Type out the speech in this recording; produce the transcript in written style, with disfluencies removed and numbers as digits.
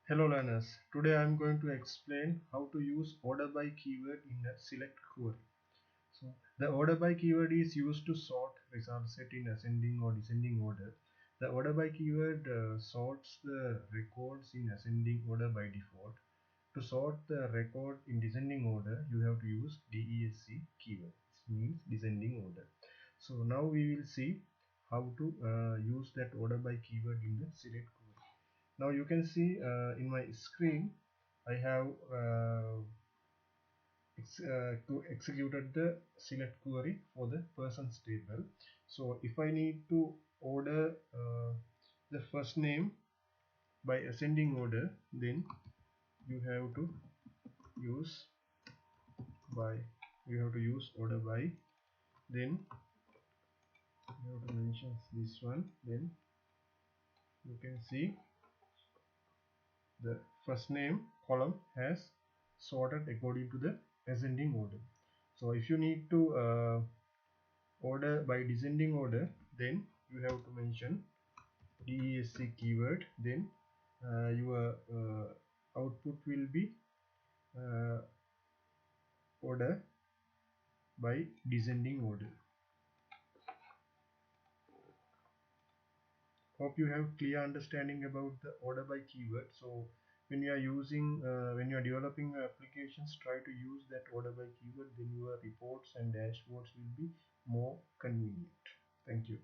Hello learners, today I am going to explain how to use order by keyword in a select query. So the order by keyword is used to sort result set in ascending or descending order. The order by keyword sorts the records in ascending order by default. To sort the record in descending order, you have to use DESC keyword. This means descending order. So now we will see how to use that order by keyword in the select query. Now you can see in my screen I have executed the select query for the persons table. So if I need to order the first name by ascending order, then you have to use by order by, then you have to mention this one, then you can see the first name column has sorted according to the ascending order. So if you need to order by descending order, then you have to mention DESC keyword, then your output will be uh, order by descending order. Hope you have clear understanding about the order by keyword. So when you are when you are developing applications, try to use that order by keyword, then your reports and dashboards will be more convenient. Thank you.